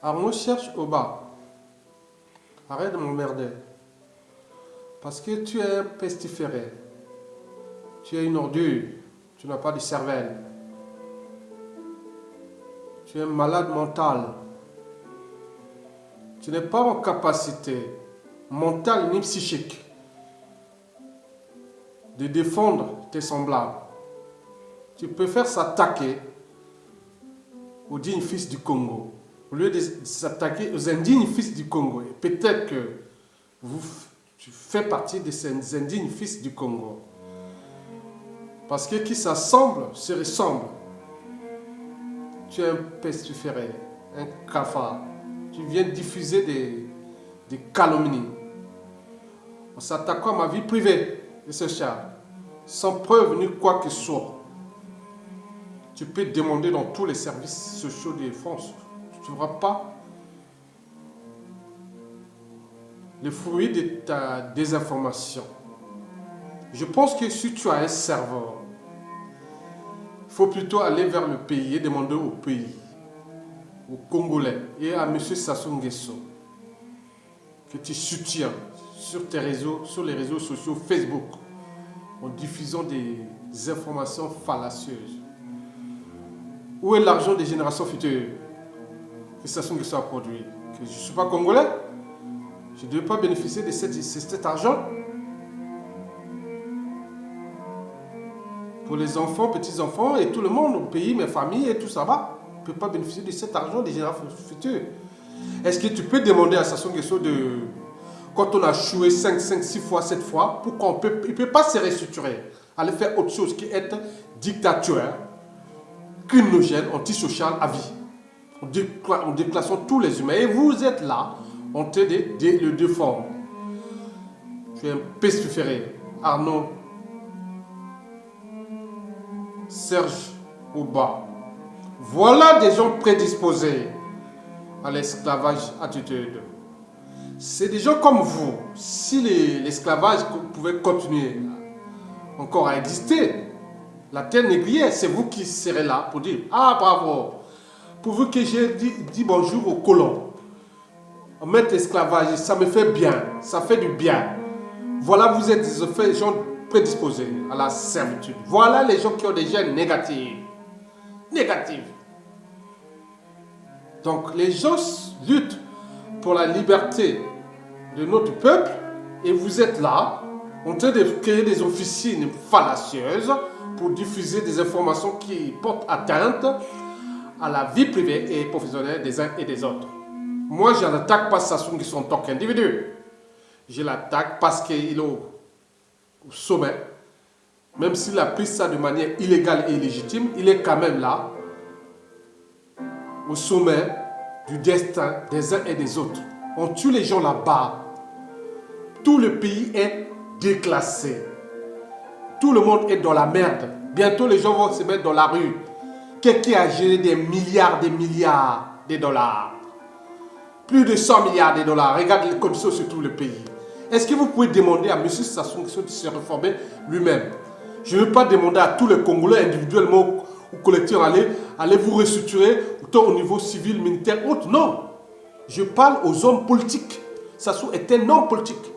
Arnaud cherche au bas. Arrête de m'emmerder. Parce que tu es un pestiféré. Tu es une ordure. Tu n'as pas de cervelle. Tu es un malade mental. Tu n'es pas en capacité mentale ni psychique de défendre tes semblables. Tu préfères s'attaquer aux dignes fils du Congo au lieu de s'attaquer aux indignes fils du Congo. Et peut-être que tu fais partie de ces indignes fils du Congo. Parce que qui s'assemble se ressemble. Tu es un pestiféré, un cafard. Tu viens diffuser des calomnies. En s'attaquant à ma vie privée de ce chat, sans preuve ni quoi que ce soit. Tu peux demander dans tous les services sociaux de France. Tu ne verras pas le fruit de ta désinformation. Je pense que si tu as un serveur, il faut plutôt aller vers le pays et demander au pays, aux Congolais et à M. Sassou Nguesso que tu soutiens sur tes réseaux, sur les réseaux sociaux Facebook, en diffusant des informations fallacieuses. Où est l'argent des générations futures que Sassou Nguesso a produit? Que je ne suis pas congolais? Je ne devais pas bénéficier de cet argent? Pour les enfants, petits-enfants et tout le monde au pays, mes familles et tout ça va, ne peut pas bénéficier de cet argent des générations futures. Est-ce que tu peux demander à Sassou Nguesso de... Quand on a choué 5, 6 fois, 7 fois, pourquoi il ne peut pas se restructurer, aller faire autre chose qu'être dictateur, criminogène, antisocial à vie, en déclassant tous les humains. Et vous êtes là, en train de le défendre. Tu es un pestiféré, Arnaud Serge Auba. Voilà des gens prédisposés à l'esclavage attitude. C'est des gens comme vous. Si l'esclavage pouvait continuer encore à exister, la terre négrière, c'est vous qui serez là pour dire « Ah, bravo !» Pourvu que j'ai dit bonjour aux colons. On met l'esclavage, ça me fait bien, ça fait du bien. Voilà, vous êtes des gens prédisposés à la servitude. Voilà les gens qui ont des gènes négatifs. Négatifs. Donc, les gens luttent pour la liberté de notre peuple et vous êtes là, en train de créer des officines fallacieuses pour diffuser des informations qui portent atteinte à la vie privée et professionnelle des uns et des autres. Moi, je n'attaque pas Sassou Nguesso en tant qu'individu. Je l'attaque parce qu'il est au sommet. Même s'il a pris ça de manière illégale et illégitime, il est quand même là, au sommet du destin des uns et des autres. On tue les gens là-bas. Tout le pays est déclassé. Tout le monde est dans la merde. Bientôt, les gens vont se mettre dans la rue. Quelqu'un a géré des milliards de dollars. Plus de 100 milliards de dollars. Regardez les conditions sur tout le pays. Est-ce que vous pouvez demander à M. Sassou Nguesso de se réformer lui-même? Je ne veux pas demander à tous les Congolais individuellement ou collectivement allez vous restructurer autant au niveau civil, militaire, autre. Non. Je parle aux hommes politiques. Sassou est un homme politique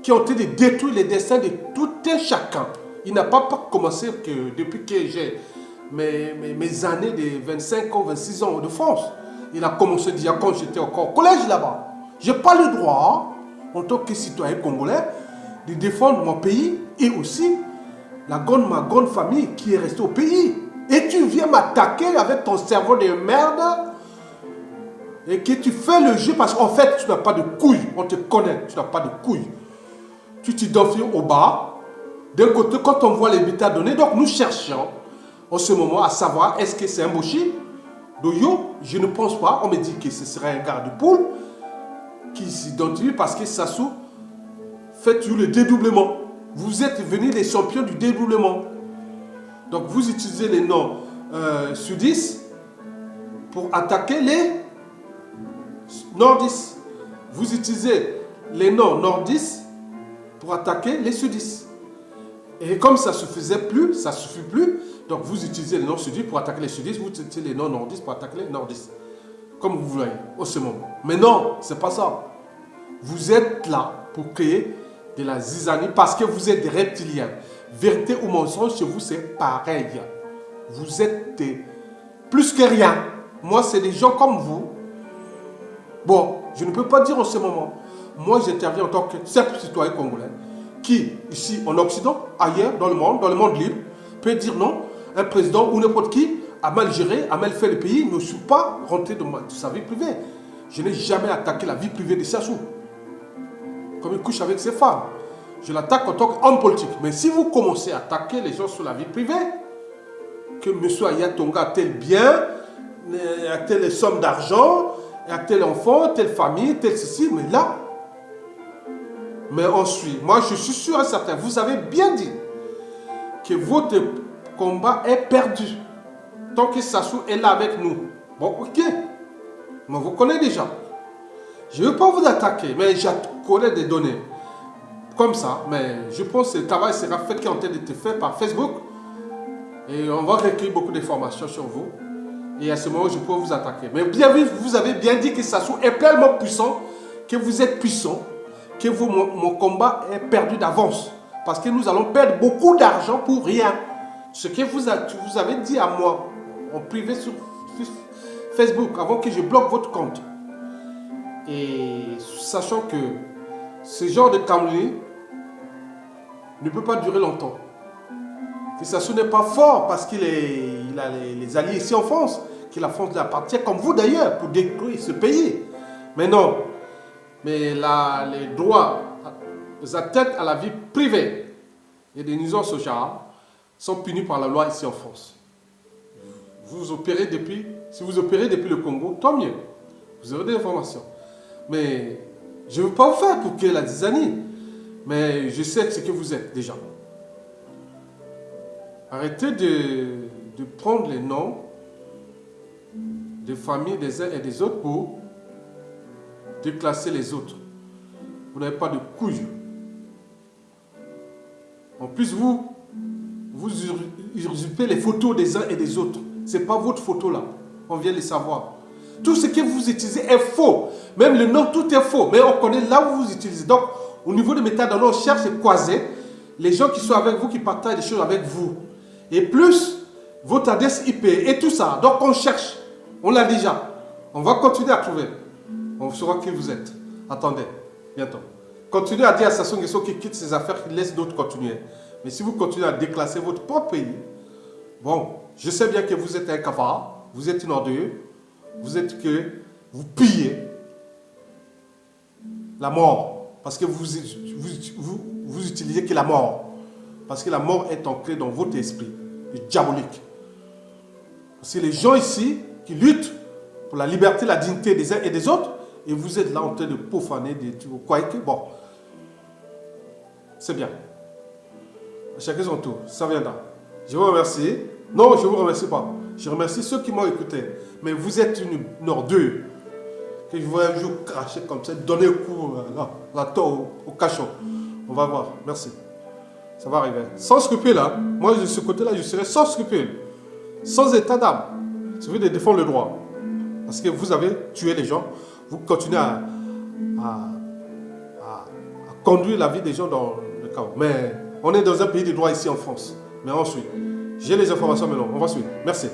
qui a tenté de détruire les destins de tout un chacun. Il n'a pas commencé que depuis que j'ai mes années de 25 ans, 26 ans de France. Il a commencé déjà quand j'étais encore au collège là-bas. Je n'ai pas le droit, en tant que citoyen congolais, de défendre mon pays et aussi ma grande famille qui est restée au pays. Et tu viens m'attaquer avec ton cerveau de merde et que tu fais le jeu parce qu'en fait, tu n'as pas de couilles. On te connaît, tu n'as pas de couilles. Tu t'identifies au bas. D'un côté, quand on voit les bêtas donnés, donc nous cherchons en ce moment à savoir est-ce que c'est un mochi. Doyo, je ne pense pas. On me dit que ce serait un garde-poule qui s'identifie parce que Sassou fait toujours le dédoublement. Vous êtes venus les champions du dédoublement. Donc vous utilisez les noms sudistes pour attaquer les nordistes. Vous utilisez les noms nordistes pour attaquer les sudistes. Et comme ça ne suffisait plus, ça ne suffit plus, donc vous utilisez les noms sudistes pour attaquer les sudistes, vous utilisez les noms nordistes pour attaquer les nordistes. comme vous voyez, au ce moment. Mais non, c'est pas ça. Vous êtes là pour créer de la zizanie parce que vous êtes des reptiliens. Vérité ou mensonge, chez vous, c'est pareil. Vous êtes plus que rien. Moi, c'est des gens comme vous. Bon, je ne peux pas dire en ce moment. Moi, j'interviens en tant que simple citoyen congolais qui, ici en Occident, ailleurs, dans le monde libre, peut dire non. Un président ou n'importe qui a mal géré, a mal fait le pays, ne suis pas rentré de sa vie privée. Je n'ai jamais attaqué la vie privée de Sassou. Comme il couche avec ses femmes. Je l'attaque en tant qu'homme politique. Mais si vous commencez à attaquer les gens sur la vie privée, que M. Ayatonga a tel bien, a telle somme d'argent, a tel enfant, telle famille, tel ceci, mais là, mais ensuite, moi je suis sûr et certain, vous avez bien dit que votre combat est perdu. Tant que Sassou est là avec nous. Bon, ok. Mais vous connaissez déjà. Je ne veux pas vous attaquer, mais je connais des données. Comme ça, mais je pense que le travail sera fait qui est en train d'être fait par Facebook. Et on va recueillir beaucoup d'informations sur vous. Et à ce moment, je peux vous attaquer. Mais bien vu, vous avez bien dit que Sassou est pleinement puissant, que vous êtes puissant, que mon combat est perdu d'avance. Parce que nous allons perdre beaucoup d'argent pour rien. Ce que vous avez dit à moi, en privé sur Facebook, avant que je bloque votre compte. Et sachant que ce genre de calomnie ne peut pas durer longtemps. Que Sassou n'est pas fort parce qu'il a les alliés ici en France, que la France lui appartient, comme vous d'ailleurs, pour détruire ce pays. Mais non. Mais les droits, les atteintes à la vie privée et des nuisances au genre sont punis par la loi ici en France. Si vous opérez depuis le Congo, tant mieux. Vous aurez des informations. Mais je ne veux pas vous faire pour qu'il y ait la zizanie. Mais je sais ce que vous êtes déjà. Arrêtez de prendre les noms des familles des uns et des autres pour déclasser les autres. Vous n'avez pas de couilles. En plus, vous usurpez les photos des uns et des autres. Ce n'est pas votre photo là. On vient de le savoir. Tout ce que vous utilisez est faux. Même le nom, tout est faux. Mais on connaît là où vous utilisez. Donc, au niveau des métadonnées, on cherche et croiser les gens qui sont avec vous, qui partagent des choses avec vous. Et plus votre adresse IP et tout ça. Donc, on cherche. On l'a déjà. On va continuer à trouver. On saura qui vous êtes. Attendez, bientôt. Continuez à dire à Sassou Nguesso qui quitte ses affaires, qu'il laisse d'autres continuer. Mais si vous continuez à déclasser votre propre pays, bon, je sais bien que vous êtes un cafard, vous êtes une ordure, vous pillez la mort. Parce que vous utilisez que la mort. Parce que la mort est ancrée dans votre esprit, diabolique. C'est les gens ici qui luttent pour la liberté, la dignité des uns et des autres, et vous êtes là en train de profaner, vous croyez que, bon, c'est bien. Chacun son tour, ça viendra. Je vous remercie. Non, je ne vous remercie pas. Je remercie ceux qui m'ont écouté. Mais vous êtes une ordure. Que je vois un jour cracher comme ça, donner un coup, la tort au cachot. On va voir. Merci. Ça va arriver. Sans scrupule, hein. Moi, de ce côté-là, je serai sans scrupule. Sans état d'âme. Je veux défendre le droit. Parce que vous avez tué les gens. Vous continuez à conduire la vie des gens dans le chaos. Mais on est dans un pays de droit ici en France. Mais ensuite, j'ai les informations maintenant. On va suivre. Merci.